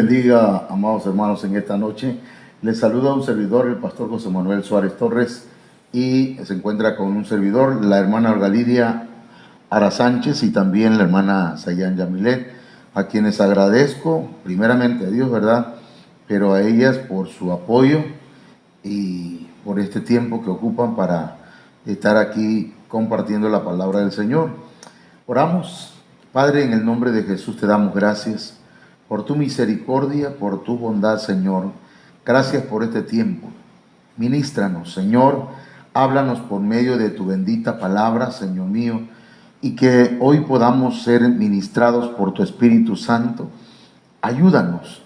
bendiga, amados hermanos, en esta noche. Les saluda un servidor, el pastor José Manuel Suárez Torres, y se encuentra con un servidor, la hermana Olga Lidia Ara Sánchez y también la hermana Sayan Yamilet, a quienes agradezco primeramente a Dios, ¿verdad? Pero a ellas por su apoyo y por este tiempo que ocupan para estar aquí compartiendo la palabra del Señor. Oramos. Padre, en el nombre de Jesús te damos gracias por tu misericordia, por tu bondad, Señor. Gracias por este tiempo. Ministranos, Señor, háblanos por medio de tu bendita palabra, Señor mío, y que hoy podamos ser ministrados por tu Espíritu Santo. Ayúdanos,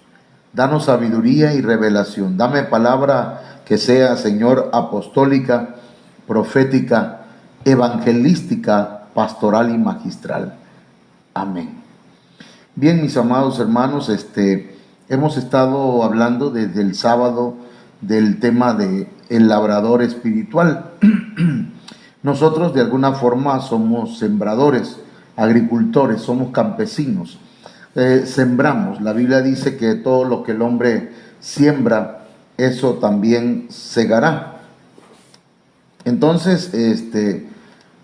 danos sabiduría y revelación. Dame palabra que sea, Señor, apostólica, profética, evangelística, pastoral y magistral. Amén. Bien, mis amados hermanos, hemos estado hablando desde el sábado del tema de el labrador espiritual. Nosotros de alguna forma somos sembradores, agricultores, somos campesinos. Sembramos. La Biblia dice que todo lo que el hombre siembra, eso también segará. Entonces,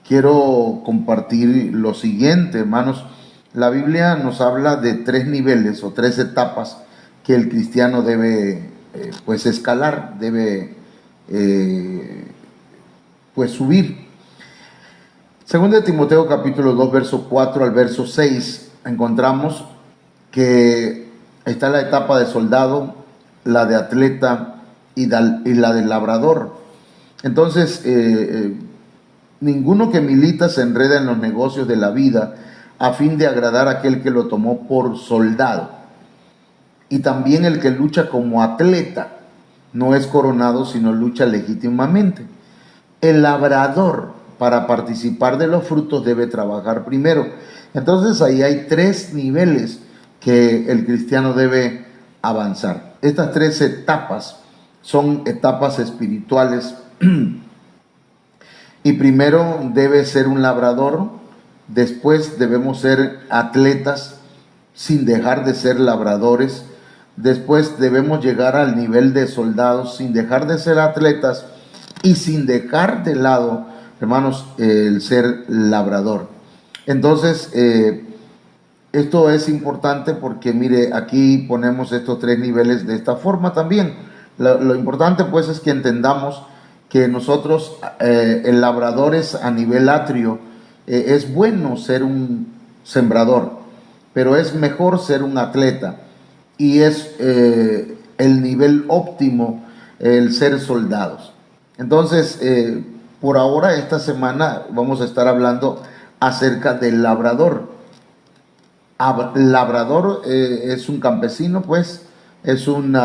quiero compartir lo siguiente, hermanos. La Biblia nos habla de 3 niveles o 3 etapas que el cristiano debe escalar, debe subir. Según de Timoteo capítulo 2, verso 4 al verso 6, encontramos que está la etapa de soldado, la de atleta y la de labrador. Entonces, ninguno que milita se enreda en los negocios de la vida a fin de agradar a aquel que lo tomó por soldado. Y también el que lucha como atleta no es coronado, sino lucha legítimamente. El labrador, para participar de los frutos, debe trabajar primero. Entonces ahí hay 3 niveles que el cristiano debe avanzar. Estas 3 etapas son etapas espirituales. Y primero debe ser un labrador. Después debemos ser atletas sin dejar de ser labradores. Después debemos llegar al nivel de soldados sin dejar de ser atletas y sin dejar de lado, hermanos, el ser labrador. Entonces, esto es importante porque, mire, aquí ponemos estos 3 niveles de esta forma también. Lo importante pues es que entendamos que nosotros, labradores a nivel atrio, es bueno ser un sembrador, pero es mejor ser un atleta, y es el nivel óptimo el ser soldados. Entonces, por ahora, esta semana vamos a estar hablando acerca del labrador. Labrador es un campesino, pues, es un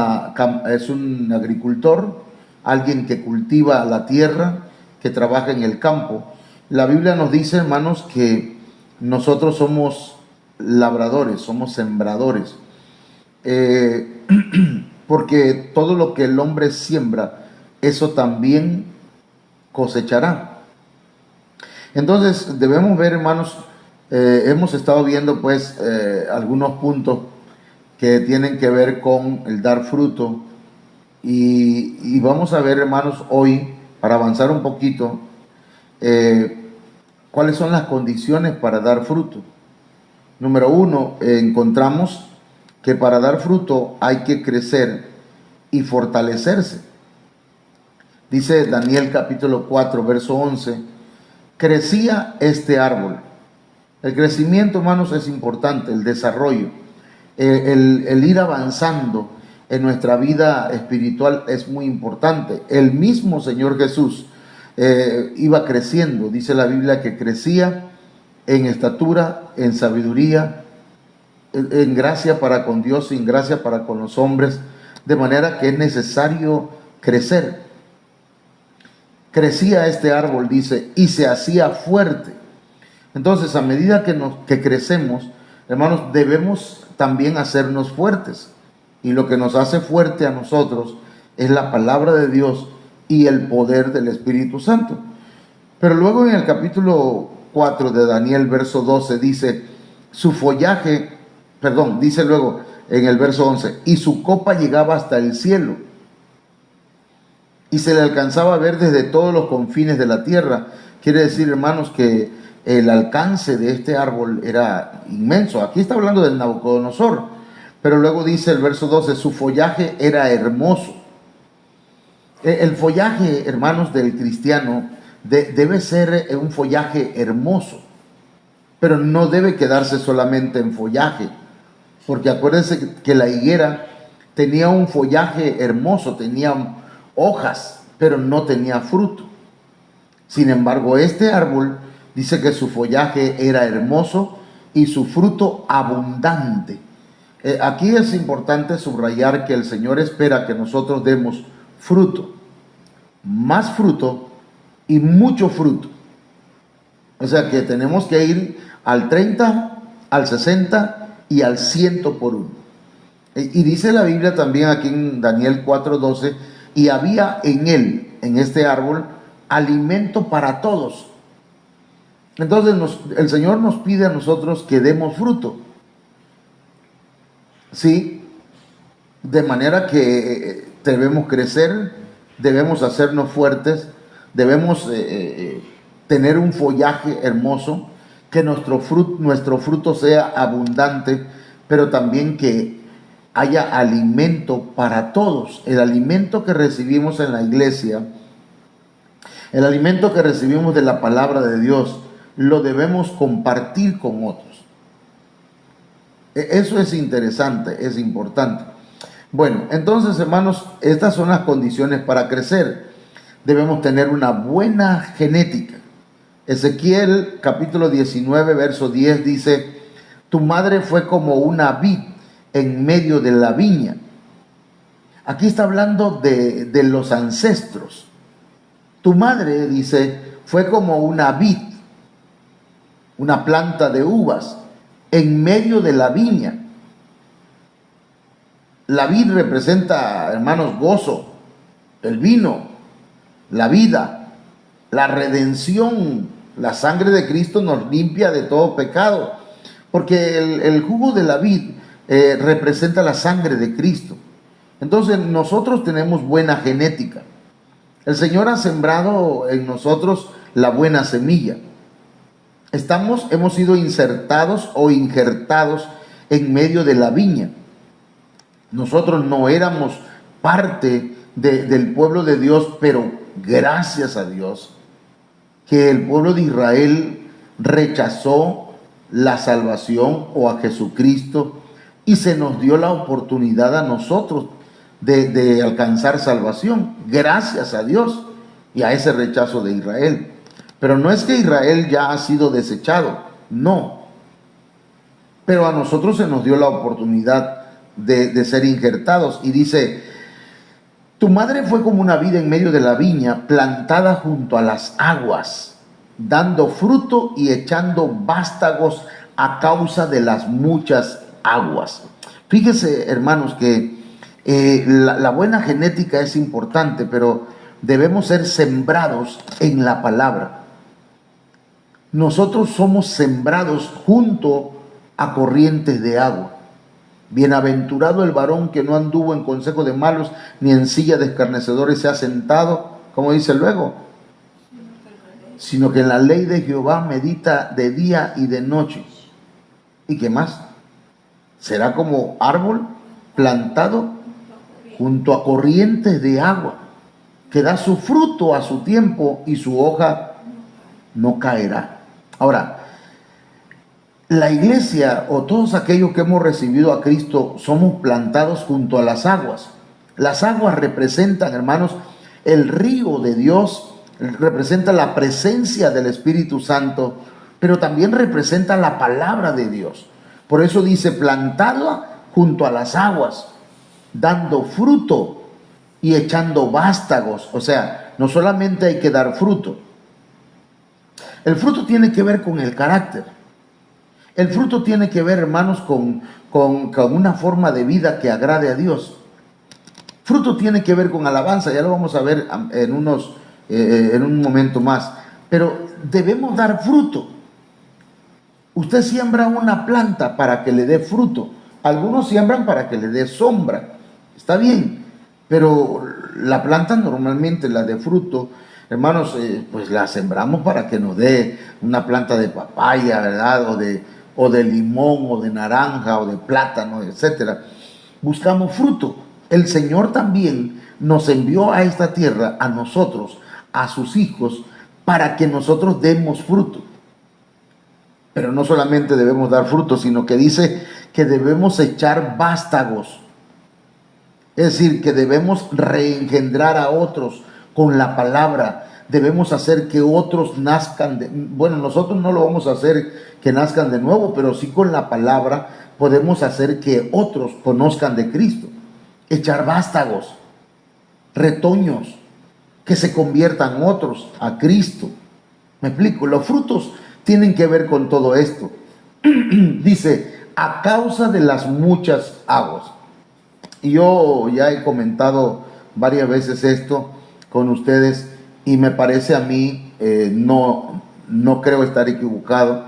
agricultor, alguien que cultiva la tierra, que trabaja en el campo. La Biblia nos dice, hermanos, que nosotros somos labradores, somos sembradores, porque todo lo que el hombre siembra, eso también cosechará. Entonces debemos ver, hermanos, hemos estado viendo pues algunos puntos que tienen que ver con el dar fruto, y vamos a ver, hermanos, hoy, para avanzar un poquito, cuáles son las condiciones para dar fruto. Número 1, encontramos que para dar fruto hay que crecer y fortalecerse. Dice Daniel capítulo 4, verso 11, crecía este árbol. El crecimiento, hermanos, es importante, el desarrollo, el ir avanzando en nuestra vida espiritual es muy importante. El mismo Señor Jesús iba creciendo. Dice la Biblia que crecía en estatura, en sabiduría, en gracia para con Dios, en gracia para con los hombres, de manera que es necesario crecer. Crecía este árbol, dice, y se hacía fuerte. Entonces, a medida que crecemos, hermanos, debemos también hacernos fuertes. Y lo que nos hace fuerte a nosotros es la palabra de Dios y el poder del Espíritu Santo. Pero luego en el capítulo 4 de Daniel, verso 12, dice, dice luego, en el verso 11, y su copa llegaba hasta el cielo, y se le alcanzaba a ver desde todos los confines de la tierra. Quiere decir, hermanos, que el alcance de este árbol era inmenso. Aquí está hablando del Nabucodonosor, pero luego dice el verso 12, su follaje era hermoso. El follaje, hermanos, del cristiano debe ser un follaje hermoso, pero no debe quedarse solamente en follaje, porque acuérdense que la higuera tenía un follaje hermoso, tenía hojas, pero no tenía fruto. Sin embargo, este árbol dice que su follaje era hermoso y su fruto abundante. Aquí es importante subrayar que el Señor espera que nosotros demos fruto, más fruto y mucho fruto. O sea que tenemos que ir al 30, al 60 y al 100 por uno. Y dice la Biblia también aquí en Daniel 4:12, y había en él, en este árbol, alimento para todos. Entonces el Señor nos pide a nosotros que demos fruto. Sí, de manera que debemos crecer, debemos hacernos fuertes, debemos tener un follaje hermoso, que nuestro fruto sea abundante, pero también que haya alimento para todos. El alimento que recibimos en la iglesia, el alimento que recibimos de la palabra de Dios, lo debemos compartir con otros. Eso es interesante, es importante. Bueno, entonces, hermanos, estas son las condiciones para crecer. Debemos tener una buena genética. Ezequiel capítulo 19, verso 10 dice, tu madre fue como una vid en medio de la viña. Aquí está hablando de los ancestros. Tu madre, dice, fue como una vid, una planta de uvas, en medio de la viña. La vid representa, hermanos, gozo, el vino, la vida, la redención. La sangre de Cristo nos limpia de todo pecado, porque el jugo de la vid representa la sangre de Cristo. Entonces nosotros tenemos buena genética. El Señor ha sembrado en nosotros la buena semilla. Hemos sido insertados o injertados en medio de la viña. Nosotros no éramos parte del pueblo de Dios, pero gracias a Dios que el pueblo de Israel rechazó la salvación o a Jesucristo y se nos dio la oportunidad a nosotros de alcanzar salvación, gracias a Dios y a ese rechazo de Israel. Pero no es que Israel ya ha sido desechado, no. Pero a nosotros se nos dio la oportunidad de ser injertados. Y dice, tu madre fue como una vid en medio de la viña, plantada junto a las aguas, dando fruto y echando vástagos a causa de las muchas aguas. Fíjese, hermanos, que la buena genética es importante, pero debemos ser sembrados en la palabra. Nosotros somos sembrados junto a corrientes de agua. Bienaventurado el varón que no anduvo en consejo de malos, ni en silla de escarnecedores se ha sentado, como dice luego, sino que en la ley de Jehová medita de día y de noche. ¿Y qué más? Será como árbol plantado junto a corrientes de agua, que da su fruto a su tiempo y su hoja no caerá. Ahora, la iglesia o todos aquellos que hemos recibido a Cristo somos plantados junto a las aguas. Las aguas representan, hermanos, el río de Dios, representa la presencia del Espíritu Santo, pero también representa la palabra de Dios. Por eso dice, plantada junto a las aguas, dando fruto y echando vástagos. O sea, no solamente hay que dar fruto. El fruto tiene que ver con el carácter. El fruto tiene que ver, hermanos, con una forma de vida que agrade a Dios. Fruto tiene que ver con alabanza, ya lo vamos a ver en un momento más. Pero debemos dar fruto. Usted siembra una planta para que le dé fruto. Algunos siembran para que le dé sombra, está bien, pero la planta normalmente, la de fruto, hermanos, pues la sembramos para que nos dé una planta de papaya, ¿verdad? O de limón, o de naranja, o de plátano, etcétera. Buscamos fruto. El Señor también nos envió a esta tierra, a nosotros, a sus hijos, para que nosotros demos fruto. Pero no solamente debemos dar fruto, sino que dice que debemos echar vástagos. Es decir, que debemos reengendrar a otros con la palabra. Debemos hacer que otros nazcan bueno, nosotros no lo vamos a hacer que nazcan de nuevo, pero sí con la palabra podemos hacer que otros conozcan de Cristo. Echar vástagos, retoños, que se conviertan otros a Cristo. ¿Me explico? Los frutos tienen que ver con todo esto. Dice, a causa de las muchas aguas. Y yo ya he comentado varias veces esto con ustedes y me parece a mí, no creo estar equivocado,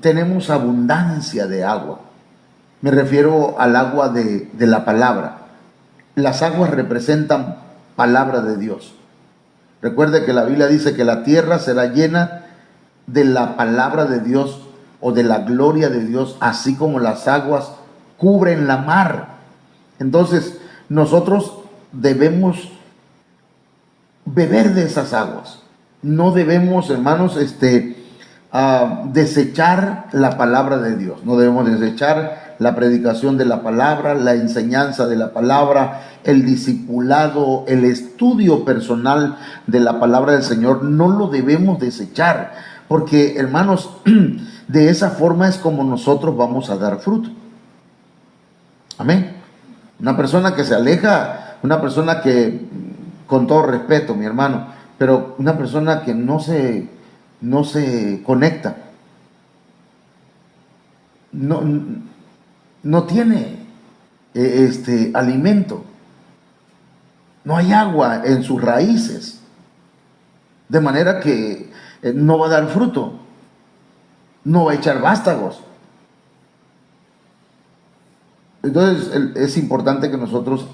tenemos abundancia de agua. Me refiero al agua de la palabra. Las aguas representan palabra de Dios. Recuerde que la Biblia dice que la tierra será llena de la palabra de Dios o de la gloria de Dios, así como las aguas cubren la mar. Entonces, nosotros debemos beber de esas aguas. No debemos, hermanos, desechar la palabra de Dios. No debemos desechar la predicación de la palabra, la enseñanza de la palabra, el discipulado, el estudio personal de la palabra del Señor. No lo debemos desechar, porque, hermanos, de esa forma es como nosotros vamos a dar fruto. Amén. Una persona que se aleja, una persona que, con todo respeto, mi hermano, pero una persona que no se conecta, no tiene alimento, no hay agua en sus raíces, de manera que no va a dar fruto, no va a echar vástagos. Entonces es importante que nosotros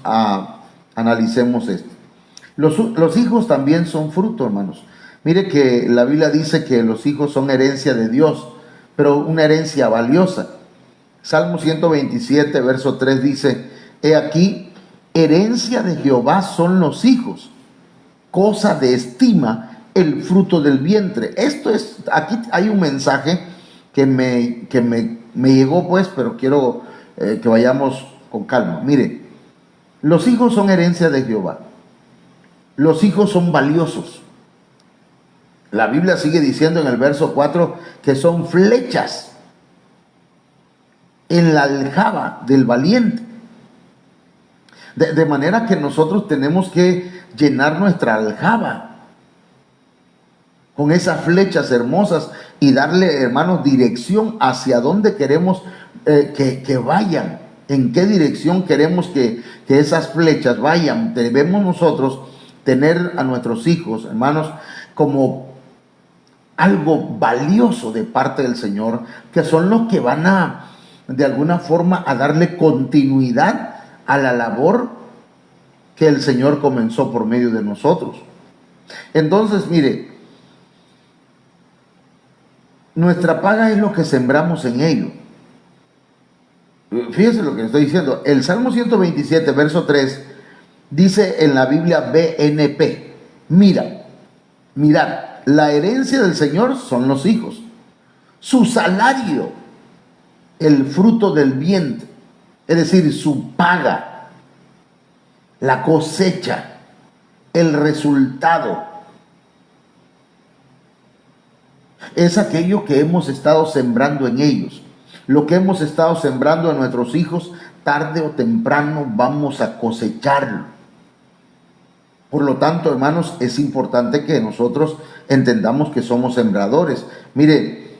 analicemos esto. Los hijos también son fruto, hermanos. Mire que la Biblia dice que los hijos son herencia de Dios, pero una herencia valiosa. Salmo 127, verso 3 dice, he aquí, herencia de Jehová son los hijos, cosa de estima el fruto del vientre. Aquí hay un mensaje que me llegó pues, pero quiero que vayamos con calma. Mire, los hijos son herencia de Jehová. Los hijos son valiosos. La Biblia sigue diciendo en el verso 4 que son flechas en la aljaba del valiente. De manera que nosotros tenemos que llenar nuestra aljaba con esas flechas hermosas y darle, hermanos, dirección hacia dónde queremos que vayan, en qué dirección queremos que esas flechas vayan. Debemos nosotros tener a nuestros hijos, hermanos, como algo valioso de parte del Señor, que son los que van de alguna forma, a darle continuidad a la labor que el Señor comenzó por medio de nosotros. Entonces, mire, nuestra paga es lo que sembramos en ello. Fíjese lo que estoy diciendo. El Salmo 127, verso 3, dice en la Biblia BNP, mirad, la herencia del Señor son los hijos, su salario, el fruto del vientre, es decir, su paga, la cosecha, el resultado, es aquello que hemos estado sembrando en ellos. Lo que hemos estado sembrando en nuestros hijos, tarde o temprano vamos a cosecharlo. Por lo tanto, hermanos, es importante que nosotros entendamos que somos sembradores. Mire,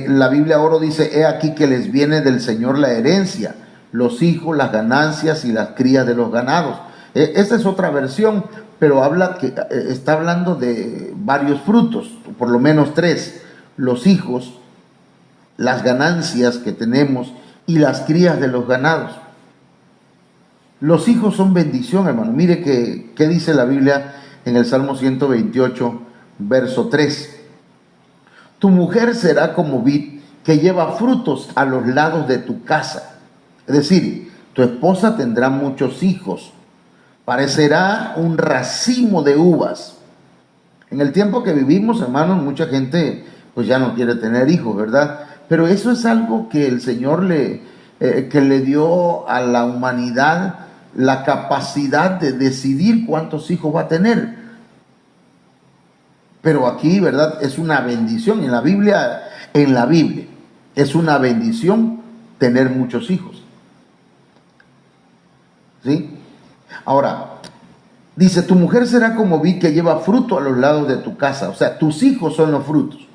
la Biblia ahora dice, he aquí que les viene del Señor la herencia, los hijos, las ganancias y las crías de los ganados. Esta es otra versión, pero está hablando de varios frutos, por lo menos 3. Los hijos, las ganancias que tenemos y las crías de los ganados. Los hijos son bendición, hermano. Mire qué dice la Biblia en el Salmo 128, verso 3. Tu mujer será como vid que lleva frutos a los lados de tu casa. Es decir, tu esposa tendrá muchos hijos. Parecerá un racimo de uvas. En el tiempo que vivimos, hermanos, mucha gente pues ya no quiere tener hijos, ¿verdad? Pero eso es algo que el Señor que le dio a la humanidad la capacidad de decidir cuántos hijos va a tener. Pero aquí, ¿verdad? Es una bendición. En la Biblia es una bendición tener muchos hijos. ¿Sí? Ahora, dice, tu mujer será como vid que lleva fruto a los lados de tu casa. O sea, tus hijos son los frutos.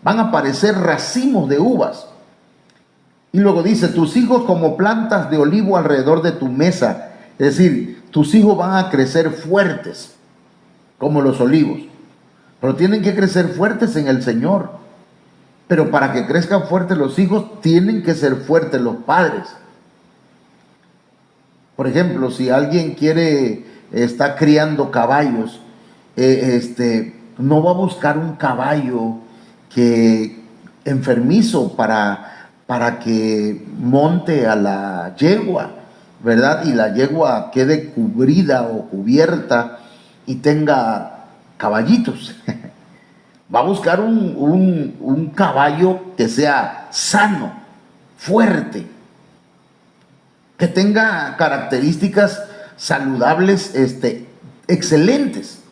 Van a aparecer racimos de uvas. Y luego dice, tus hijos como plantas de olivo alrededor de tu mesa. Es decir, tus hijos van a crecer fuertes, como los olivos. Pero tienen que crecer fuertes en el Señor. Pero para que crezcan fuertes los hijos, tienen que ser fuertes los padres. Por ejemplo, si alguien está criando caballos, no va a buscar un caballo enfermizo para que monte a la yegua, ¿verdad? Y la yegua quede cubrida o cubierta y tenga caballitos. Va a buscar un caballo que sea sano, fuerte, que tenga características saludables, excelentes.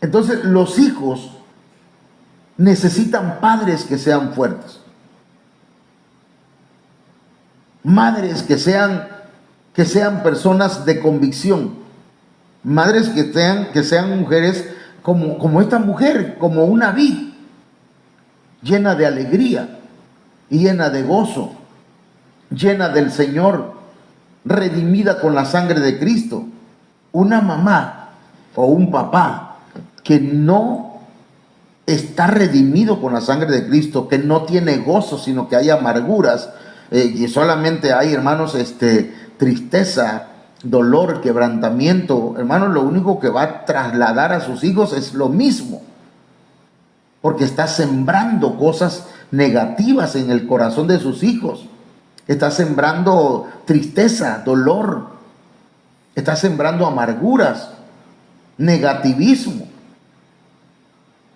Entonces, los hijos necesitan padres que sean fuertes. Madres que sean personas de convicción. Madres que sean mujeres como esta mujer, como una vid, llena de alegría y llena de gozo, llena del Señor, redimida con la sangre de Cristo. Una mamá o un papá que no está redimido con la sangre de Cristo, que no tiene gozo, sino que hay amarguras, y solamente hay, hermanos, tristeza, dolor, quebrantamiento, hermanos, lo único que va a trasladar a sus hijos es lo mismo, porque está sembrando cosas negativas en el corazón de sus hijos. Está sembrando tristeza, dolor, está sembrando amarguras, negativismo.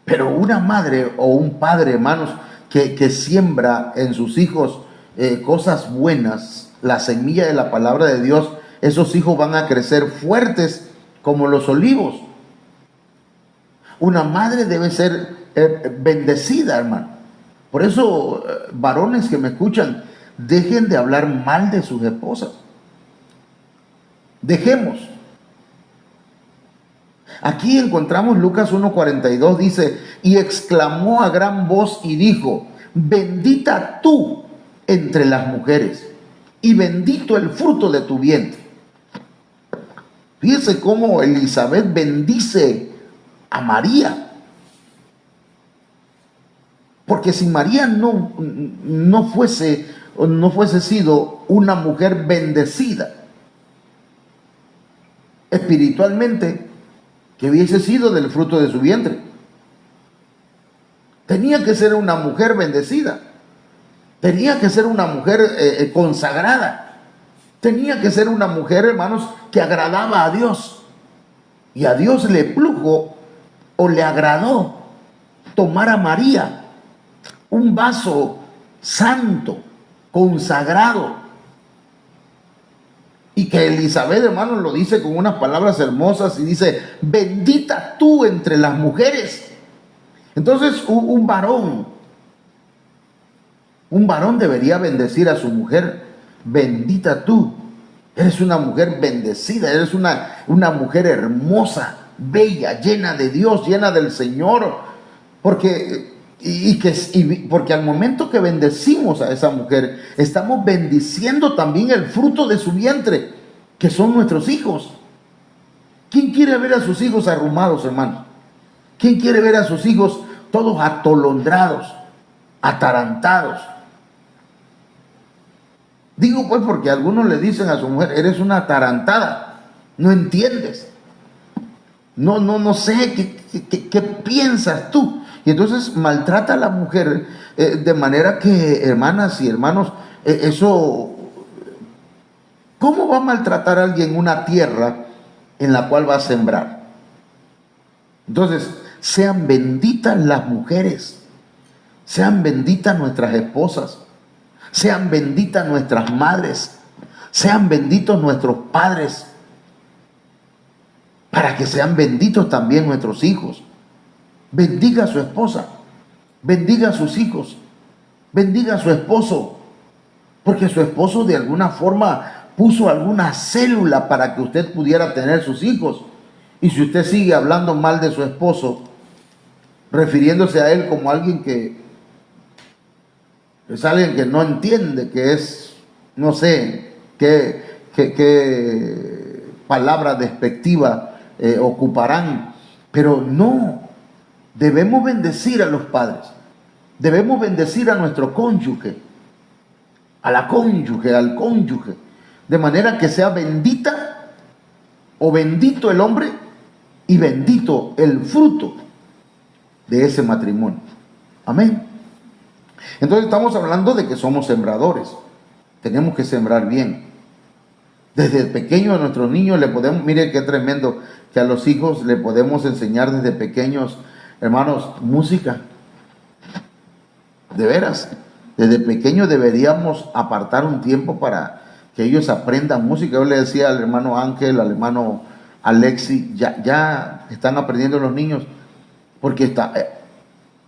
Pero una madre o un padre, hermanos, que siembra en sus hijos cosas buenas, la semilla de la palabra de Dios, esos hijos van a crecer fuertes como los olivos. Una madre debe ser bendecida, hermano. Por eso, varones que me escuchan, dejen de hablar mal de sus esposas. Dejemos. Aquí encontramos Lucas 1:42, dice, y exclamó a gran voz y dijo, bendita tú entre las mujeres, y bendito el fruto de tu vientre. Fíjese cómo Elizabeth bendice a María. Porque si María no fuese sido una mujer bendecida espiritualmente, que hubiese sido del fruto de su vientre. Tenía que ser una mujer bendecida. Tenía que ser una mujer consagrada. Tenía que ser una mujer, hermanos, que agradaba a Dios. Y a Dios le plugo o le agradó tomar a María, un vaso santo, consagrado. Y que Elizabeth, hermanos, lo dice con unas palabras hermosas y dice, bendita tú entre las mujeres. Entonces un varón debería bendecir a su mujer. Bendita tú, eres una mujer bendecida, eres una mujer hermosa, bella, llena de Dios, llena del Señor. Porque al momento que bendecimos a esa mujer, estamos bendiciendo también el fruto de su vientre, que son nuestros hijos. ¿Quién quiere ver a sus hijos arrumados, hermano? ¿Quién quiere ver a sus hijos todos atolondrados, atarantados? Digo pues porque algunos le dicen a su mujer, eres una atarantada, no entiendes. No sé, ¿qué piensas tú? Y entonces maltrata a la mujer de manera que, hermanas y hermanos, eso, ¿cómo va a maltratar a alguien una tierra en la cual va a sembrar? Entonces, sean benditas las mujeres, sean benditas nuestras esposas, sean benditas nuestras madres, sean benditos nuestros padres, para que sean benditos también nuestros hijos. Bendiga a su esposa, bendiga a sus hijos, bendiga a su esposo, porque su esposo de alguna forma puso alguna célula para que usted pudiera tener sus hijos. Y si usted sigue hablando mal de su esposo, refiriéndose a él como alguien que es alguien que no entiende, que es, no sé, qué palabra despectiva ocuparán, pero no, debemos bendecir a los padres, debemos bendecir a nuestro cónyuge, a la cónyuge, al cónyuge, de manera que sea bendita o bendito el hombre y bendito el fruto de ese matrimonio. Amén. Entonces estamos hablando de que somos sembradores, tenemos que sembrar bien. Desde pequeño a nuestros niños le podemos, mire qué tremendo, que a los hijos le podemos enseñar desde pequeños, hermanos, música. De veras, desde pequeños deberíamos apartar un tiempo para que ellos aprendan música. Yo le decía al hermano Ángel, al hermano Alexi, ya están aprendiendo los niños, porque está,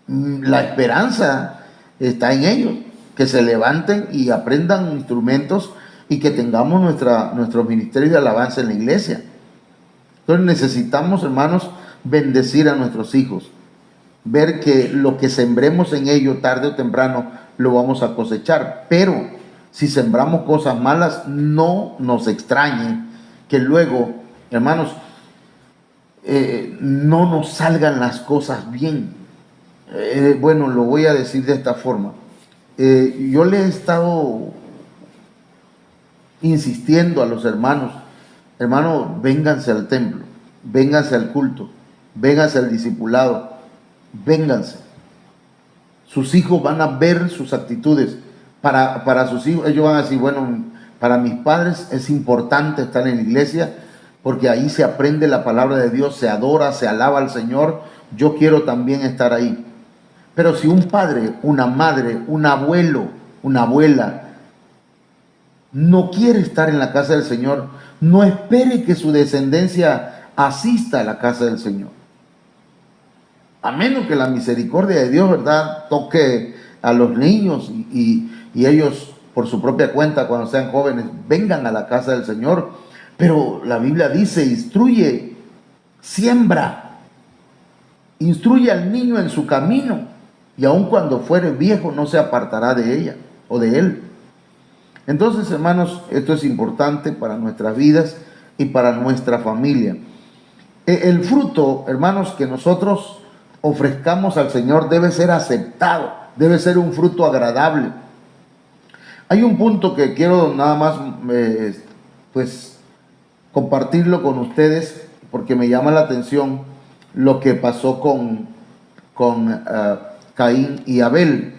la esperanza está en ellos, que se levanten y aprendan instrumentos y que tengamos nuestros ministerios de alabanza en la iglesia. Entonces necesitamos, hermanos, bendecir a nuestros hijos, ver que lo que sembremos en ellos tarde o temprano lo vamos a cosechar, pero si sembramos cosas malas, no nos extrañe que luego, hermanos, no nos salgan las cosas bien. Bueno, lo voy a decir de esta forma. Yo le he estado insistiendo a los hermanos, vénganse al templo, vénganse al culto, vénganse al discipulado, vénganse. Sus hijos van a ver sus actitudes. Para sus hijos, ellos van a decir, bueno, para mis padres es importante estar en la iglesia, porque ahí se aprende la palabra de Dios, se adora, se alaba al Señor, yo quiero también estar ahí. Pero si un padre, una madre, un abuelo, una abuela no quiere estar en la casa del Señor, no espere que su descendencia asista a la casa del Señor. A menos que la misericordia de Dios, ¿verdad?, toque a los niños y ellos por su propia cuenta, cuando sean jóvenes, vengan a la casa del Señor. Pero la Biblia dice, instruye, siembra, instruye al niño en su camino, y aun cuando fuere viejo no se apartará de ella o de él. Entonces, hermanos, esto es importante para nuestras vidas y para nuestra familia. El fruto, hermanos, que nosotros ofrezcamos al Señor debe ser aceptado, debe ser un fruto agradable. Hay un punto que quiero nada más pues compartirlo con ustedes, porque me llama la atención lo que pasó con Caín y Abel.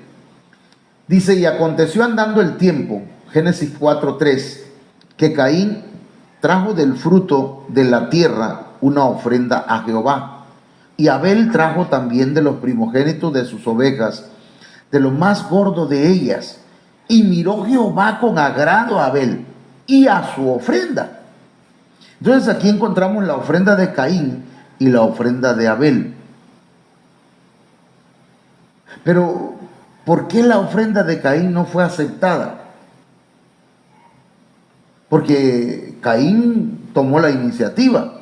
Dice, y aconteció andando el tiempo, Génesis 4:3, que Caín trajo del fruto de la tierra una ofrenda a Jehová, y Abel trajo también de los primogénitos de sus ovejas, de lo más gordo de ellas. Y miró Jehová con agrado a Abel y a su ofrenda. Entonces aquí encontramos la ofrenda de Caín y la ofrenda de Abel. Pero, ¿por qué la ofrenda de Caín no fue aceptada? Porque Caín tomó la iniciativa.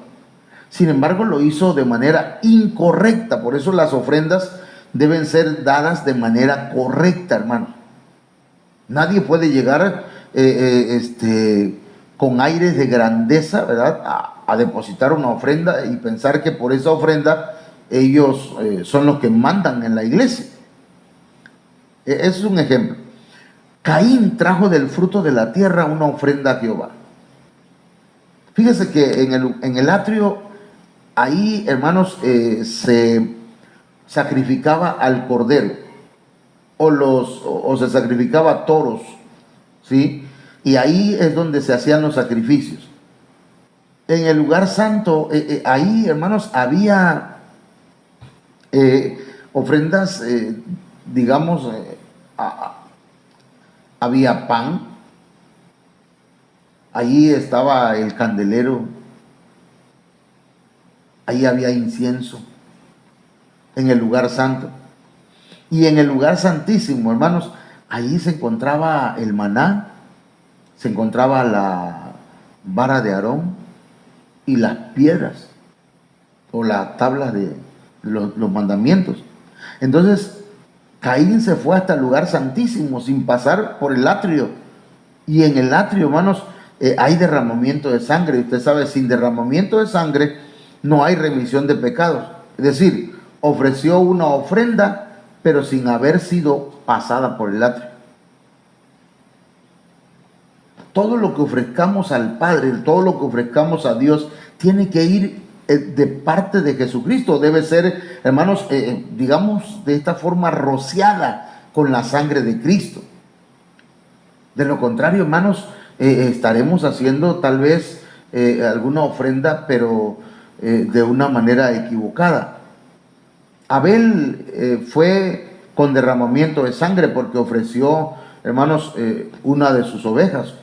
Sin embargo, lo hizo de manera incorrecta. Por eso las ofrendas deben ser dadas de manera correcta, hermano. Nadie puede llegar con aires de grandeza, ¿verdad?, a depositar una ofrenda y pensar que por esa ofrenda ellos son los que mandan en la iglesia. Ese es un ejemplo. Caín trajo del fruto de la tierra una ofrenda a Jehová. Fíjese que en el atrio, ahí, hermanos, se sacrificaba al cordero o se sacrificaba toros, ¿sí? Y ahí es donde se hacían los sacrificios. En el lugar santo, ahí, hermanos, había ofrendas, digamos, había pan, ahí estaba el candelero, ahí había incienso, en el lugar santo. Y en el lugar santísimo, hermanos, ahí se encontraba el maná, se encontraba la vara de Aarón y las piedras o las tablas de los mandamientos. Entonces, Caín se fue hasta el lugar santísimo sin pasar por el atrio. Y en el atrio, hermanos, hay derramamiento de sangre. Usted sabe, sin derramamiento de sangre no hay remisión de pecados. Es decir, ofreció una ofrenda, pero sin haber sido pasada por el atrio. Todo lo que ofrezcamos al Padre, todo lo que ofrezcamos a Dios, tiene que ir de parte de Jesucristo. Debe ser, hermanos, digamos, de esta forma rociada con la sangre de Cristo. De lo contrario, hermanos, estaremos haciendo tal vez alguna ofrenda, pero de una manera equivocada. Abel fue con derramamiento de sangre porque ofreció, hermanos, una de sus ovejas.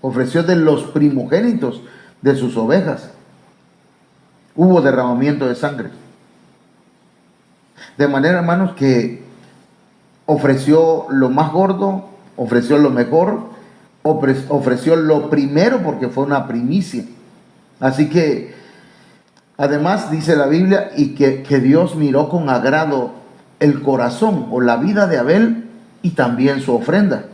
Ofreció de los primogénitos de sus ovejas. Hubo derramamiento de sangre. De manera, hermanos, que ofreció lo más gordo, ofreció lo mejor, ofreció lo primero porque fue una primicia. Así que, además, dice la Biblia, y que Dios miró con agrado el corazón o la vida de Abel y también su ofrenda.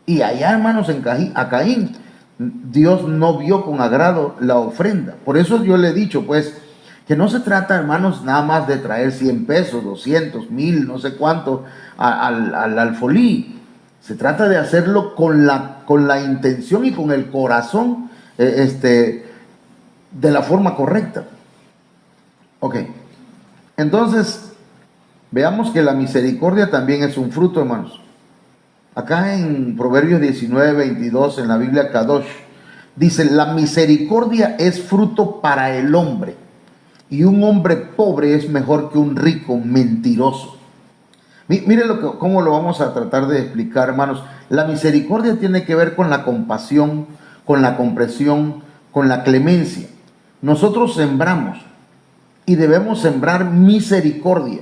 Y allá, hermanos, a Caín, Dios no vio con agrado la ofrenda. Por eso yo le he dicho, pues, que no se trata, hermanos, nada más de traer 100 pesos, 200, 1000, no sé cuánto, al alfolí. Se trata de hacerlo con la intención y con el corazón, de la forma correcta. Ok, entonces, veamos que la misericordia también es un fruto, hermanos. Acá en Proverbios 19:22, en la Biblia Kadosh, dice: la misericordia es fruto para el hombre, y un hombre pobre es mejor que un rico mentiroso. Mire cómo lo vamos a tratar de explicar, hermanos. La misericordia tiene que ver con la compasión, con la comprensión, con la clemencia. Nosotros sembramos y debemos sembrar misericordia.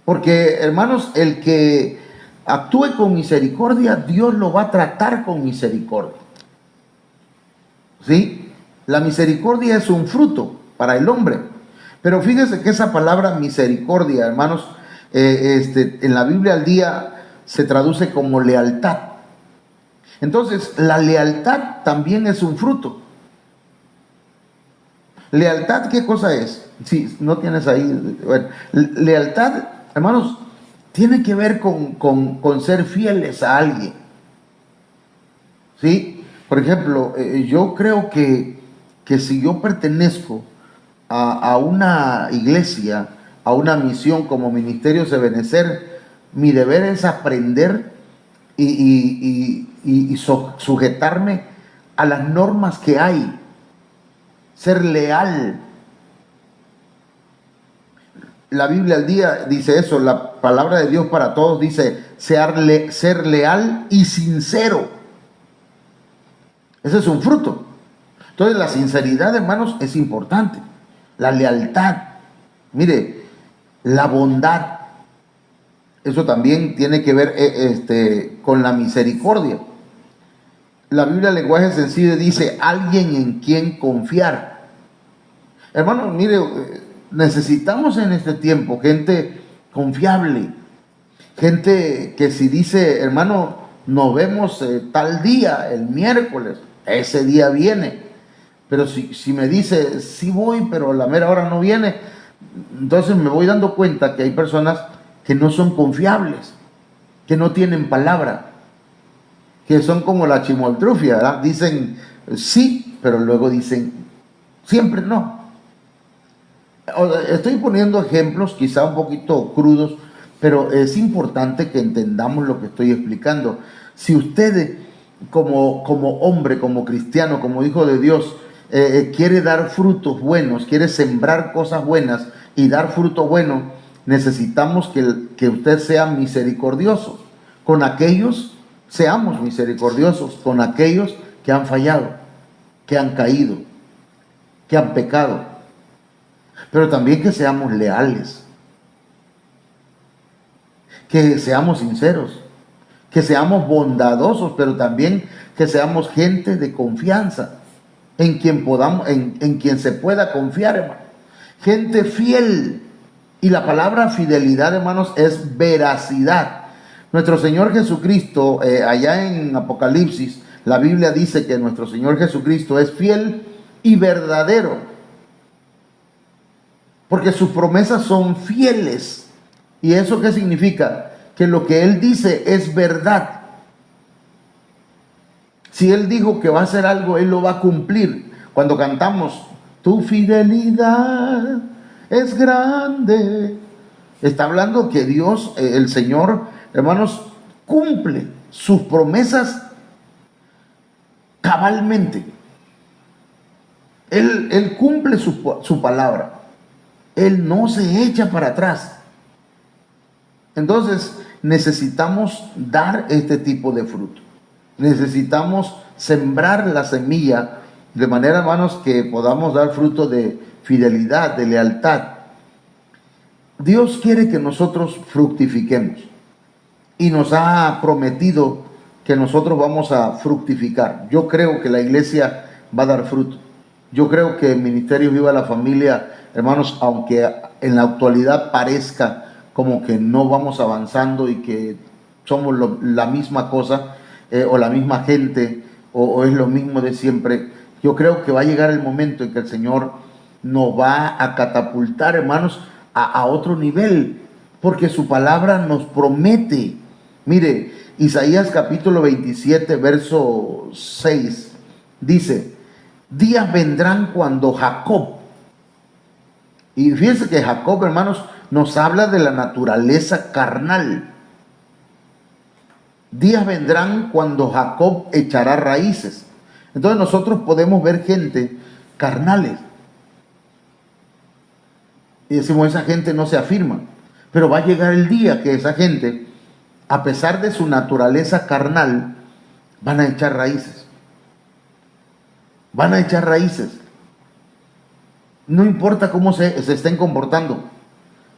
Porque, hermanos, el que actúe con misericordia, Dios lo va a tratar con misericordia. ¿Sí? La misericordia es un fruto para el hombre. Pero fíjese que esa palabra misericordia, hermanos, en la Biblia al día se traduce como lealtad. Entonces, la lealtad también es un fruto. ¿Lealtad qué cosa es? Si no tienes ahí, bueno, lealtad, hermanos, tiene que ver con ser fieles a alguien. ¿Sí? Por ejemplo, yo creo que si yo pertenezco a una iglesia, a una misión como Ministerio Ebenecer, mi deber es aprender y sujetarme a las normas que hay, ser leal. La Biblia al día dice eso, la palabra de Dios para todos dice ser leal y sincero. Ese es un fruto. Entonces la sinceridad, hermanos, es importante. La lealtad, mire, la bondad, eso también tiene que ver con la misericordia. La Biblia, en lenguaje sencillo, dice alguien en quien confiar. Hermanos, mire, necesitamos en este tiempo gente confiable, gente que si dice, hermano, nos vemos tal día, el miércoles, ese día viene. Pero si me dice, sí voy, pero a la mera hora no viene, entonces me voy dando cuenta que hay personas que no son confiables. que no tienen palabra, que son como la chimoltrufia, ¿verdad? Dicen sí, pero luego dicen siempre no. Estoy poniendo ejemplos quizá un poquito crudos, pero es importante que entendamos lo que estoy explicando. Si usted como hombre, como cristiano, como hijo de Dios, quiere dar frutos buenos, quiere sembrar cosas buenas y dar fruto bueno, necesitamos que usted sea misericordioso con aquellos, seamos misericordiosos con aquellos que han fallado, que han caído, que han pecado. Pero también que seamos leales, que seamos sinceros, que seamos bondadosos, pero también que seamos gente de confianza, en quien podamos, en quien se pueda confiar, hermano. Gente fiel. Y la palabra fidelidad, hermanos, es veracidad. Nuestro Señor Jesucristo, allá en Apocalipsis, la Biblia dice que nuestro Señor Jesucristo es fiel y verdadero, porque sus promesas son fieles. ¿Y eso qué significa? Que lo que Él dice es verdad. Si Él dijo que va a hacer algo, Él lo va a cumplir. Cuando cantamos, tu fidelidad es grande, está hablando que Dios, el Señor, hermanos, cumple sus promesas cabalmente. Él cumple su palabra. Él no se echa para atrás. Entonces necesitamos dar este tipo de fruto. Necesitamos sembrar la semilla de manera, hermanos, que podamos dar fruto de fidelidad, de lealtad. Dios quiere que nosotros fructifiquemos y nos ha prometido que nosotros vamos a fructificar. Yo creo que la iglesia va a dar fruto. Yo creo que el Ministerio Viva la Familia, hermanos, aunque en la actualidad parezca como que no vamos avanzando y que somos la misma cosa, o la misma gente, o es lo mismo de siempre, yo creo que va a llegar el momento en que el Señor nos va a catapultar, hermanos, a otro nivel, porque su palabra nos promete. Mire, Isaías capítulo 27, verso 6, dice: días vendrán cuando Jacob, y fíjense que Jacob, hermanos, nos habla de la naturaleza carnal. Días vendrán cuando Jacob echará raíces. Entonces nosotros podemos ver gente carnales y decimos, esa gente no se afirma. Pero va a llegar el día que esa gente, a pesar de su naturaleza carnal, van a echar raíces. Van a echar raíces. No importa cómo se estén comportando,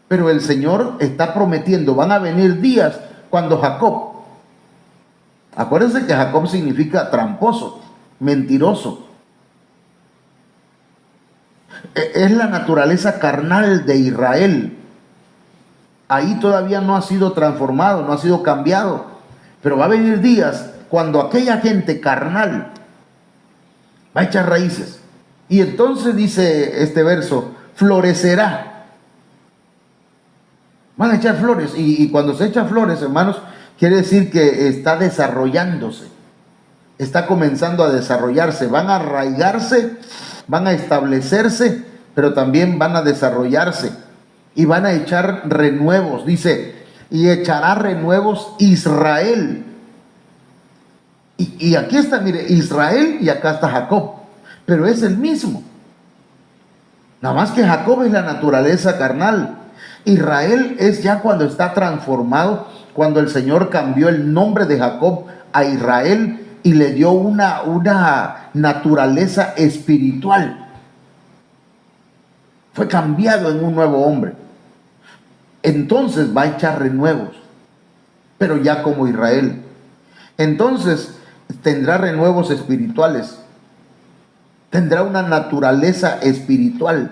pero el Señor está prometiendo, van a venir días cuando Jacob, acuérdense que Jacob significa tramposo, mentiroso. Es la naturaleza carnal de Israel. Ahí todavía no ha sido transformado, no ha sido cambiado. Pero va a venir días cuando aquella gente carnal va a echar raíces. Y entonces dice este verso, florecerá. Van a echar flores. Y cuando se echan flores, hermanos, quiere decir que está desarrollándose. Está comenzando a desarrollarse. Van a arraigarse, van a establecerse, pero también van a desarrollarse. Y van a echar renuevos. Dice, y echará renuevos Israel. Y aquí está, mire, Israel, y acá está Jacob. Pero es el mismo. Nada más que Jacob es la naturaleza carnal. Israel es ya cuando está transformado, cuando el Señor cambió el nombre de Jacob a Israel y le dio una naturaleza espiritual. Fue cambiado en un nuevo hombre. Entonces va a echar renuevos, pero ya como Israel. Entonces tendrá renuevos espirituales. Tendrá una naturaleza espiritual.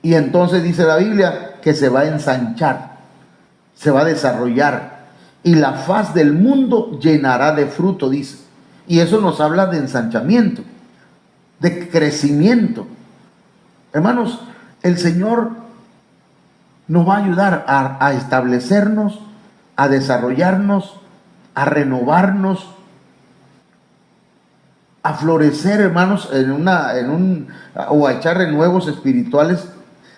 Y entonces dice la Biblia que se va a ensanchar, se va a desarrollar. Y la faz del mundo llenará de fruto, dice. Y eso nos habla de ensanchamiento, de crecimiento. Hermanos, el Señor nos va a ayudar a establecernos a desarrollarnos, a renovarnos, a florecer, hermanos, o a echar renuevos espirituales,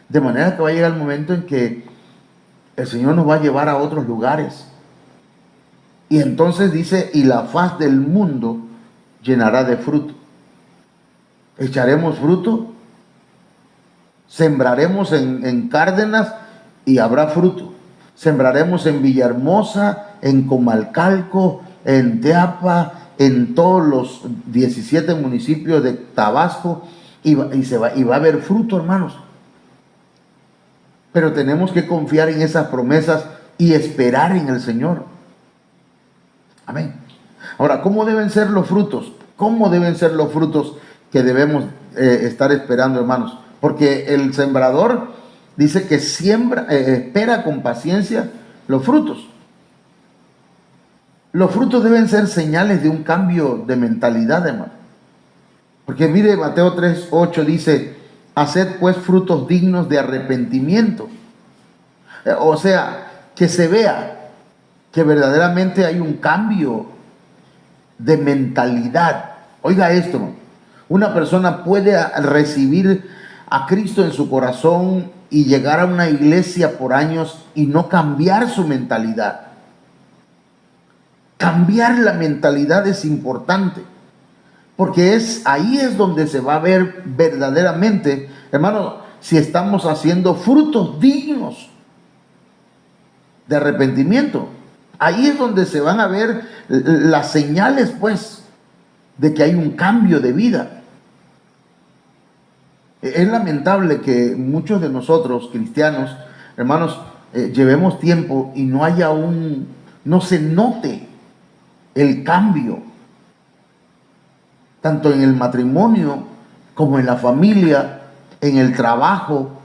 de manera que va a llegar el momento en que el Señor nos va a llevar a otros lugares. Y entonces dice, y la faz del mundo llenará de fruto. Echaremos fruto, sembraremos en Cárdenas y habrá fruto. Sembraremos en Villahermosa, en Comalcalco, en Teapa, en todos los 17 municipios de Tabasco, y va a haber fruto, hermanos. Pero tenemos que confiar en esas promesas y esperar en el Señor. Amén. Ahora, ¿cómo deben ser los frutos? ¿Cómo deben ser los frutos que debemos estar esperando, hermanos? Porque el sembrador dice que espera con paciencia los frutos. Los frutos deben ser señales de un cambio de mentalidad, hermano. Porque mire, Mateo 3:8 dice, haced pues frutos dignos de arrepentimiento. O sea, que se vea que verdaderamente hay un cambio de mentalidad. Oiga esto, hermano. Una persona puede recibir a Cristo en su corazón y llegar a una iglesia por años y no cambiar su mentalidad. Cambiar la mentalidad es importante, porque ahí es donde se va a ver verdaderamente, hermano, si estamos haciendo frutos dignos de arrepentimiento. Ahí es donde se van a ver las señales, pues, de que hay un cambio de vida. Es lamentable que muchos de nosotros, cristianos, hermanos, llevemos tiempo y no se note el cambio, tanto en el matrimonio como en la familia, en el trabajo,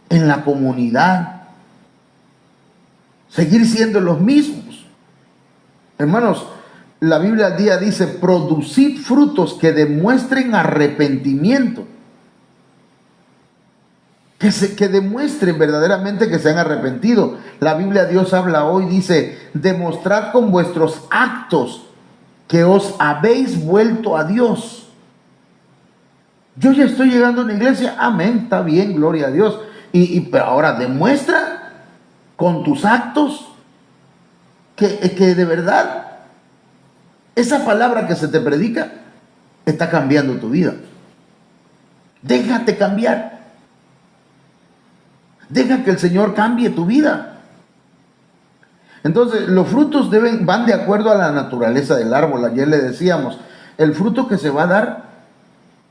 en la comunidad. Seguir siendo los mismos. Hermanos, la Biblia al día dice, producid frutos que demuestren arrepentimiento. Que demuestren verdaderamente que se han arrepentido. La Biblia, Dios habla hoy, dice, demostrad con vuestros actos que os habéis vuelto a Dios. Yo ya estoy llegando a una iglesia, amén, está bien, gloria a Dios. Pero ahora demuestra con tus actos que de verdad esa palabra que se te predica está cambiando tu vida. Déjate cambiar. Deja que el Señor cambie tu vida. Entonces, los frutos van de acuerdo a la naturaleza del árbol. Ayer le decíamos, el fruto que se va a dar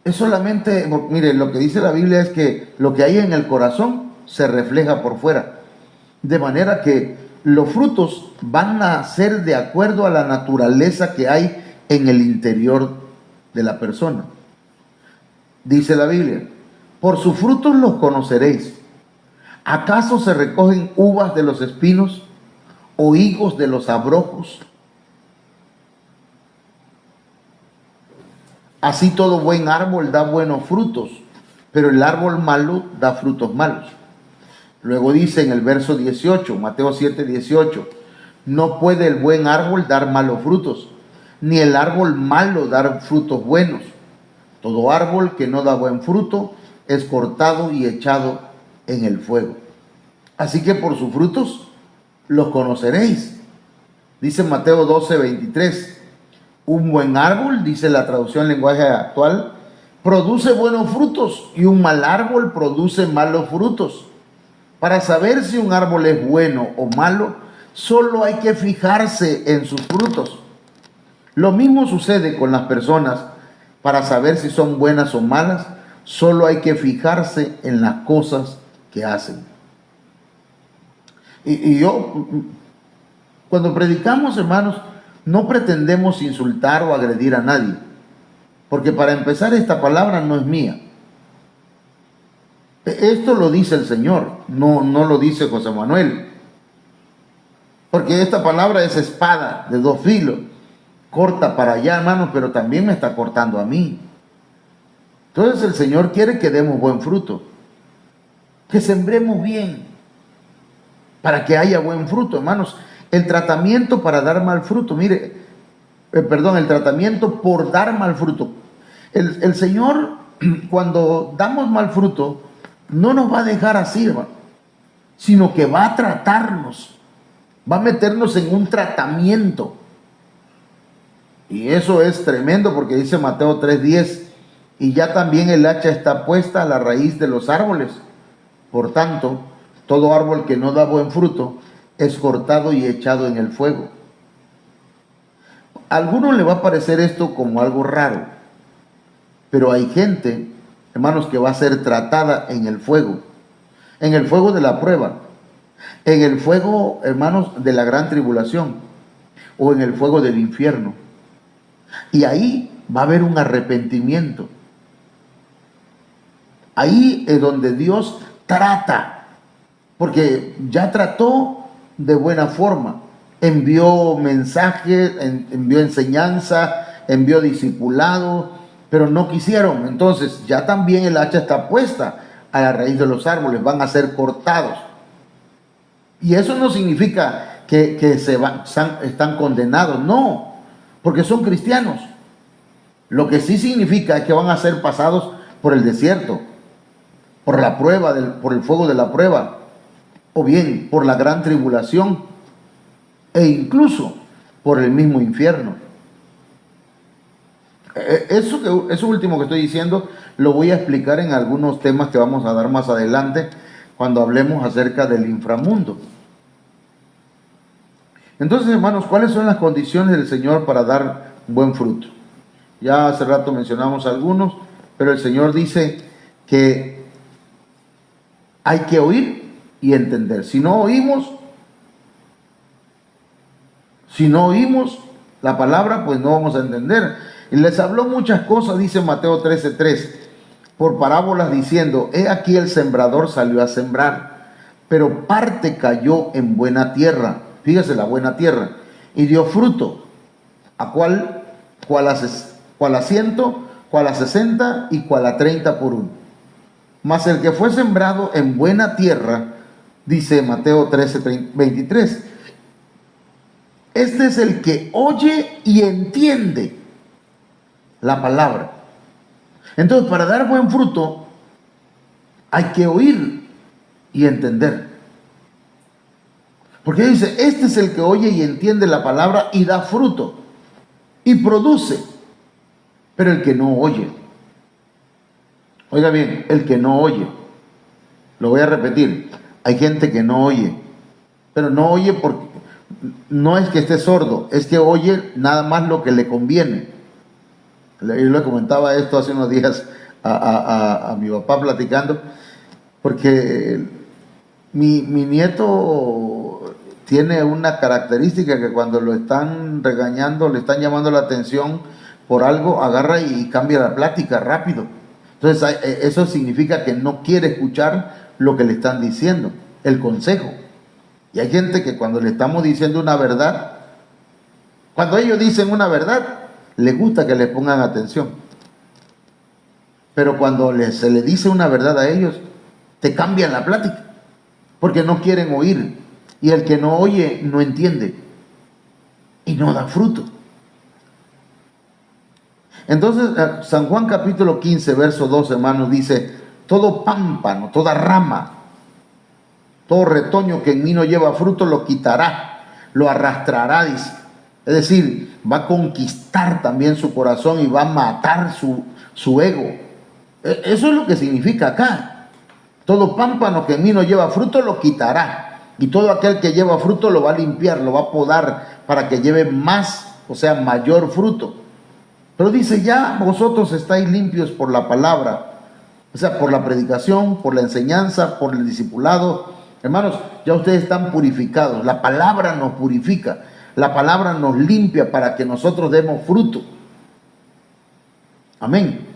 es solamente, mire, lo que dice la Biblia es que lo que hay en el corazón se refleja por fuera. De manera que los frutos van a ser de acuerdo a la naturaleza que hay en el interior de la persona. Dice la Biblia, por sus frutos los conoceréis. ¿Acaso se recogen uvas de los espinos o higos de los abrojos? Así todo buen árbol da buenos frutos, pero el árbol malo da frutos malos. Luego dice en el verso 18, Mateo 7:18, no puede el buen árbol dar malos frutos, ni el árbol malo dar frutos buenos. Todo árbol que no da buen fruto es cortado y echado en el fuego. Así que por sus frutos los conoceréis. Dice Mateo 12:23, un buen árbol, dice la traducción lenguaje actual, produce buenos frutos y un mal árbol produce malos frutos. Para saber si un árbol es bueno o malo, solo hay que fijarse en sus frutos. Lo mismo sucede con las personas. Para saber si son buenas o malas, solo hay que fijarse en las cosas que hacen. Y yo, cuando predicamos, hermanos, no pretendemos insultar o agredir a nadie. Porque para empezar, esta palabra no es mía. Esto lo dice el Señor, no lo dice José Manuel. Porque esta palabra es espada de dos filos. Corta para allá, hermanos, pero también me está cortando a mí. Entonces el Señor quiere que demos buen fruto. Que sembremos bien. Para que haya buen fruto, hermanos. el tratamiento para dar mal fruto, mire, el tratamiento por dar mal fruto. El Señor, cuando damos mal fruto, no nos va a dejar así, hermano, sino que va a tratarnos, va a meternos en un tratamiento. Y eso es tremendo, porque dice Mateo 3:10, y ya también el hacha está puesta a la raíz de los árboles. Por tanto, todo árbol que no da buen fruto es cortado y echado en el fuego. A algunos le va a parecer esto como algo raro, pero hay gente, hermanos, que va a ser tratada en el fuego de la prueba, en el fuego, hermanos, de la gran tribulación, o en el fuego del infierno. Y ahí va a haber un arrepentimiento. Ahí es donde Dios trata, porque ya trató de buena forma. Envió mensajes, envió enseñanza, envió discipulado, pero no quisieron. Entonces ya también el hacha está puesta a la raíz de los árboles, van a ser cortados. Y eso no significa que están condenados, no, porque son cristianos. Lo que sí significa es que van a ser pasados por el desierto, por la prueba, por el fuego de la prueba, o bien por la gran tribulación, e incluso por el mismo infierno. Eso último que estoy diciendo lo voy a explicar en algunos temas que vamos a dar más adelante cuando hablemos acerca del inframundo. Entonces, hermanos, ¿cuáles son las condiciones del Señor para dar buen fruto? Ya hace rato mencionamos algunos, pero el Señor dice que hay que oír y entender. Si no oímos la palabra, pues no vamos a entender. Y les habló muchas cosas, dice Mateo 13:3, por parábolas diciendo, he aquí el sembrador salió a sembrar, pero parte cayó en buena tierra. Fíjese, la buena tierra, y dio fruto, a cual a 100, cual a 60 y cual a 30 por uno. Mas el que fue sembrado en buena tierra, dice Mateo 13:23, este es el que oye y entiende la palabra. Entonces, para dar buen fruto, hay que oír y entender. Porque dice, este es el que oye y entiende la palabra y da fruto y produce. Pero el que no oye, oiga bien, el que no oye, lo voy a repetir, hay gente que no oye, pero no oye porque no es que esté sordo, es que oye nada más lo que le conviene. Yo le comentaba esto hace unos días a mi papá platicando, porque mi nieto tiene una característica que cuando lo están regañando, le están llamando la atención por algo, agarra y cambia la plática rápido. Entonces eso significa que no quiere escuchar lo que le están diciendo, el consejo. Y hay gente que cuando le estamos diciendo una verdad, cuando ellos dicen una verdad, les gusta que les pongan atención. Pero cuando se le dice una verdad a ellos, te cambian la plática, porque no quieren oír. Y el que no oye, no entiende. Y no da fruto. Entonces, San Juan capítulo 15, verso 2, hermanos, dice, todo pámpano, toda rama, todo retoño que en mí no lleva fruto, lo quitará, lo arrastrará, dice. Es decir, va a conquistar también su corazón y va a matar su ego. Eso es lo que significa acá. Todo pámpano que en mí no lleva fruto, lo quitará. Y todo aquel que lleva fruto lo va a limpiar, lo va a podar para que lleve más, o sea, mayor fruto. Pero dice, ya vosotros estáis limpios por la palabra, o sea, por la predicación, por la enseñanza, por el discipulado. Hermanos, ya ustedes están purificados. La palabra nos purifica. La palabra nos limpia para que nosotros demos fruto. Amén.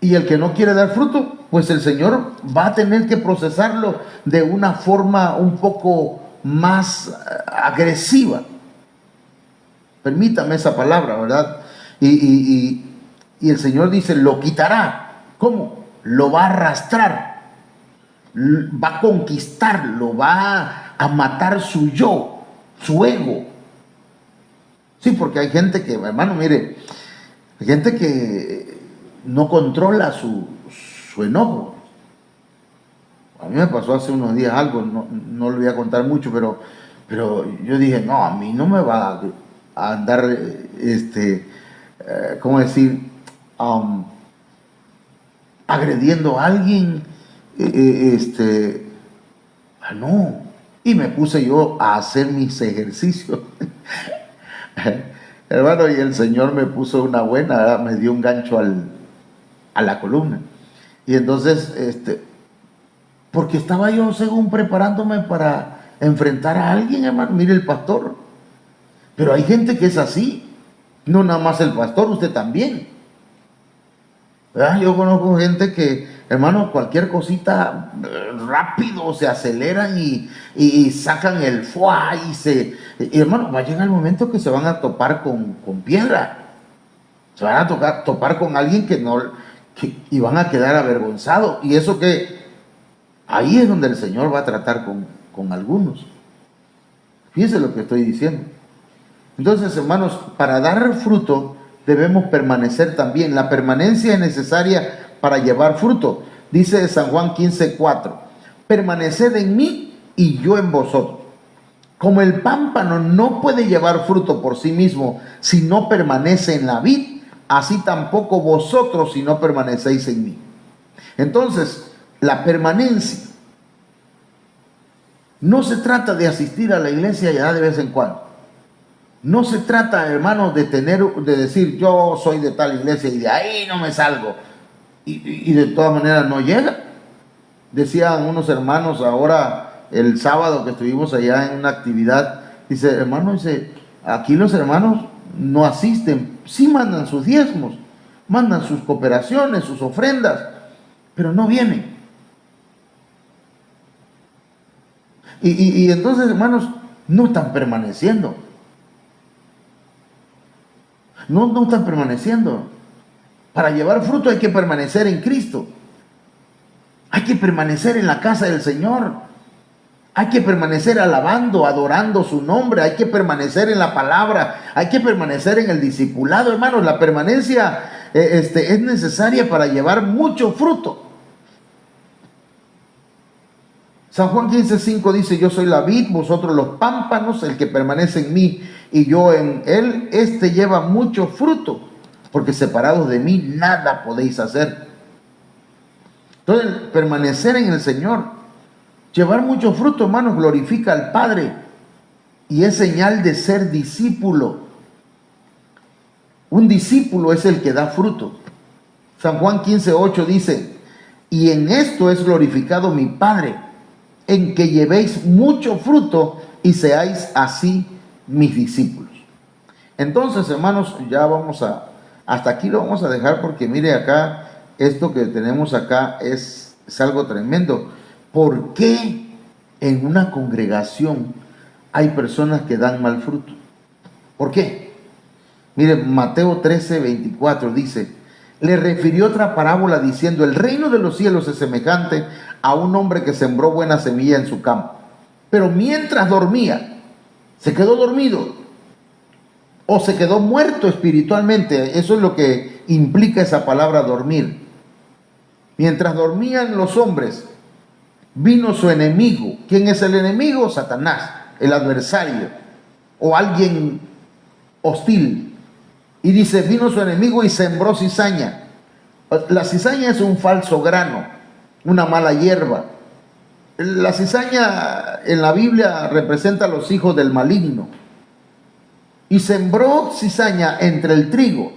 Y el que no quiere dar fruto, pues el Señor va a tener que procesarlo de una forma un poco más agresiva. Permítame esa palabra, ¿verdad? Y el Señor dice, lo quitará. ¿Cómo? Lo va a arrastrar, va a conquistar, lo va a matar su yo. su ego. Sí, porque hay gente que, hermano, mire, hay gente que no controla su enojo. A mí me pasó hace unos días algo, no lo voy a contar mucho, pero yo dije, no, a mí no me va a andar, ¿cómo decir? Agrediendo a alguien, no. Y me puse yo a hacer mis ejercicios. Hermano, y el Señor me puso una buena, ¿verdad? Me dio un gancho a la columna. Y entonces, porque estaba yo según preparándome para enfrentar a alguien, hermano, mire el pastor. Pero hay gente que es así, no nada más el pastor, usted también. ¿Verdad? Yo conozco gente que, hermano, cualquier cosita rápido se aceleran y sacan el fuá y hermano, va a llegar el momento que se van a topar con piedra. Se van a topar con alguien y van a quedar avergonzados. Y eso que ahí es donde el Señor va a tratar con algunos. Fíjense lo que estoy diciendo. Entonces, hermanos, para dar fruto debemos permanecer también. La permanencia es necesaria para llevar fruto. Dice San Juan 15:4, permaneced en mí y yo en vosotros. Como el pámpano no puede llevar fruto por sí mismo si no permanece en la vid, así tampoco vosotros si no permanecéis en mí. Entonces, la permanencia no se trata de asistir a la iglesia ya de vez en cuando. No se trata, hermanos, de decir yo soy de tal iglesia y de ahí no me salgo. Y de todas maneras no llega. Decían unos hermanos ahora, el sábado que estuvimos allá en una actividad, dice, hermano, aquí los hermanos no asisten, sí mandan sus diezmos, mandan sus cooperaciones, sus ofrendas, pero no vienen. Y entonces, hermanos, no están permaneciendo. No están permaneciendo. Para llevar fruto hay que permanecer en Cristo. Hay que permanecer en la casa del Señor. Hay que permanecer alabando, adorando su nombre. Hay que permanecer en la palabra. Hay que permanecer en el discipulado, hermanos. La permanencia es necesaria para llevar mucho fruto. San Juan 15:5 dice, yo soy la vid, vosotros los pámpanos, el que permanece en mí y yo en él, lleva mucho fruto, porque separados de mí nada podéis hacer. Entonces, permanecer en el Señor, llevar mucho fruto, hermanos, glorifica al Padre y es señal de ser discípulo. Un discípulo es el que da fruto. San Juan 15:8 dice, y en esto es glorificado mi Padre, en que llevéis mucho fruto y seáis así mis discípulos. Entonces, hermanos, ya hasta aquí lo vamos a dejar porque mire acá, esto que tenemos acá es algo tremendo. ¿Por qué en una congregación hay personas que dan mal fruto? ¿Por qué? Mire, Mateo 13:24 dice, le refirió otra parábola diciendo, el reino de los cielos es semejante a un hombre que sembró buena semilla en su campo. Pero mientras dormía, se quedó dormido o se quedó muerto espiritualmente. Eso es lo que implica esa palabra dormir. Mientras dormían los hombres, vino su enemigo. ¿Quién es el enemigo? Satanás, el adversario o alguien hostil. Y dice, vino su enemigo y sembró cizaña. La cizaña es un falso grano, una mala hierba. La cizaña en la Biblia representa a los hijos del maligno. Y sembró cizaña entre el trigo.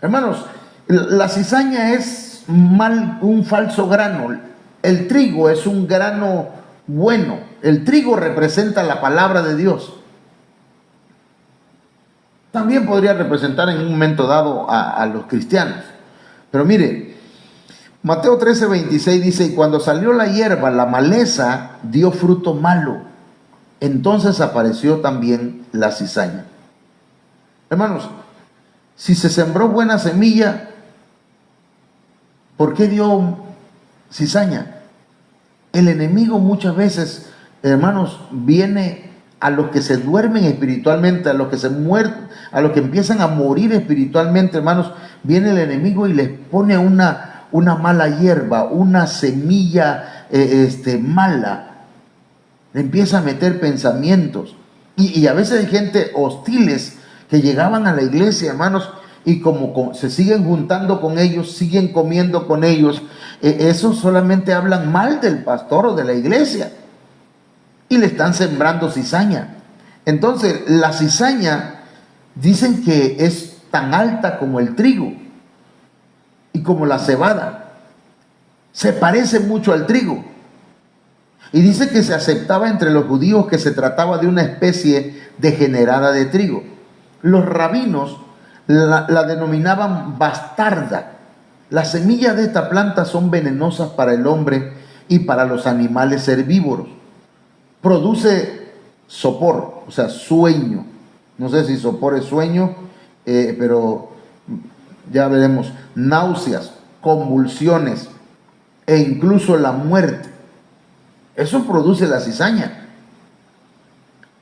Hermanos, la cizaña es un falso grano. El trigo es un grano bueno. El trigo representa la palabra de Dios. También podría representar en un momento dado a los cristianos. Pero mire, Mateo 13:26 dice, y cuando salió la hierba, la maleza dio fruto malo. Entonces apareció también la cizaña. Hermanos, si se sembró buena semilla, ¿por qué dio cizaña? El enemigo muchas veces hermanos, viene a los que se duermen espiritualmente, a los que se mueren, a los que empiezan a morir espiritualmente, hermanos, viene el enemigo y les pone una mala hierba, una semilla mala. Le empieza a meter pensamientos. Y a veces hay gente hostiles que llegaban a la iglesia, hermanos, y como se siguen juntando con ellos, siguen comiendo con ellos, esos solamente hablan mal del pastor o de la iglesia y le están sembrando cizaña. Entonces, la cizaña dicen que es tan alta como el trigo y como la cebada. Se parece mucho al trigo. Y dice que se aceptaba entre los judíos que se trataba de una especie degenerada de trigo. Los rabinos la denominaban bastarda. Las semillas de esta planta son venenosas para el hombre y para los animales herbívoros. Produce sopor, o sea, sueño. No sé si sopor es sueño, pero ya veremos. Náuseas, convulsiones e incluso la muerte. Eso produce la cizaña.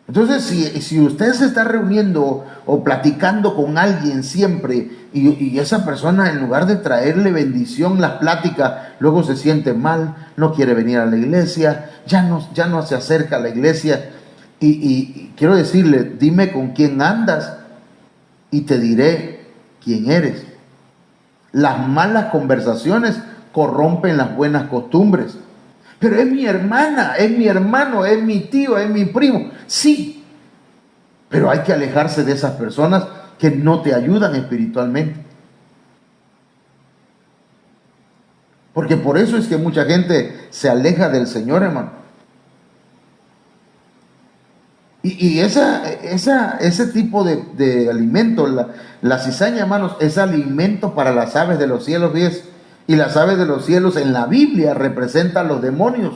Entonces, si usted se está reuniendo o platicando con alguien siempre y esa persona, en lugar de traerle bendición, las pláticas, luego se siente mal, no quiere venir a la iglesia, ya no se acerca a la iglesia, y quiero decirle, dime con quién andas y te diré quién eres. Las malas conversaciones corrompen las buenas costumbres. Pero es mi hermana, es mi hermano, es mi tío, es mi primo. Sí, pero hay que alejarse de esas personas que no te ayudan espiritualmente. Porque por eso es que mucha gente se aleja del Señor, hermano. Y ese tipo de alimento, la cizaña, hermanos, es alimento para las aves de los cielos, ¿ves? Y las aves de los cielos en la Biblia representan los demonios.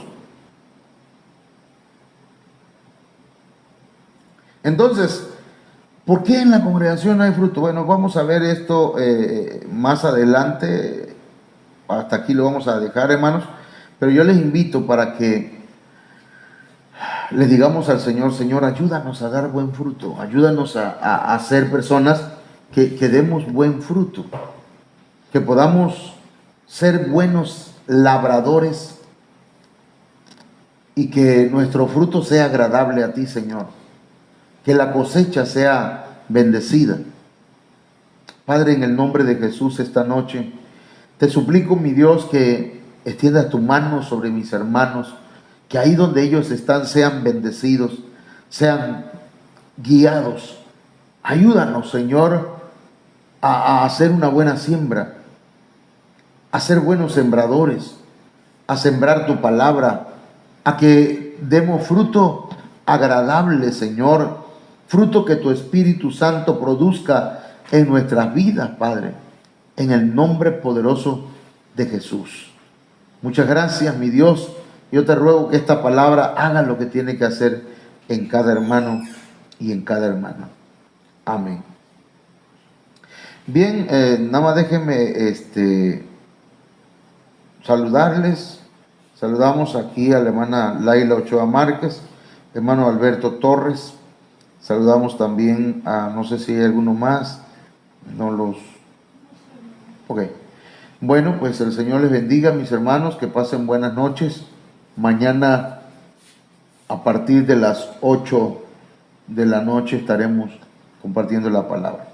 Entonces, ¿por qué en la congregación no hay fruto? Bueno, vamos a ver esto más adelante. Hasta aquí lo vamos a dejar, hermanos. Pero yo les invito para que les digamos al Señor, Señor, ayúdanos a dar buen fruto. Ayúdanos a ser personas que demos buen fruto. Que podamos ser buenos labradores y que nuestro fruto sea agradable a ti, Señor. Que la cosecha sea bendecida. Padre, en el nombre de Jesús esta noche, te suplico, mi Dios, que extiendas tu mano sobre mis hermanos, que ahí donde ellos están sean bendecidos, sean guiados. Ayúdanos, Señor, a hacer una buena siembra, a ser buenos sembradores, a sembrar tu palabra, a que demos fruto agradable, Señor, fruto que tu Espíritu Santo produzca en nuestras vidas, Padre, en el nombre poderoso de Jesús. Muchas gracias, mi Dios. Yo te ruego que esta palabra haga lo que tiene que hacer en cada hermano y en cada hermana. Amén. Bien, nada más déjenme saludarles. Saludamos aquí a la hermana Laila Ochoa Márquez, hermano Alberto Torres. Saludamos también a, no sé si hay alguno más, Ok. Bueno, pues el Señor les bendiga, mis hermanos, que pasen buenas noches. Mañana, a partir de las 8 de la noche, estaremos compartiendo la palabra.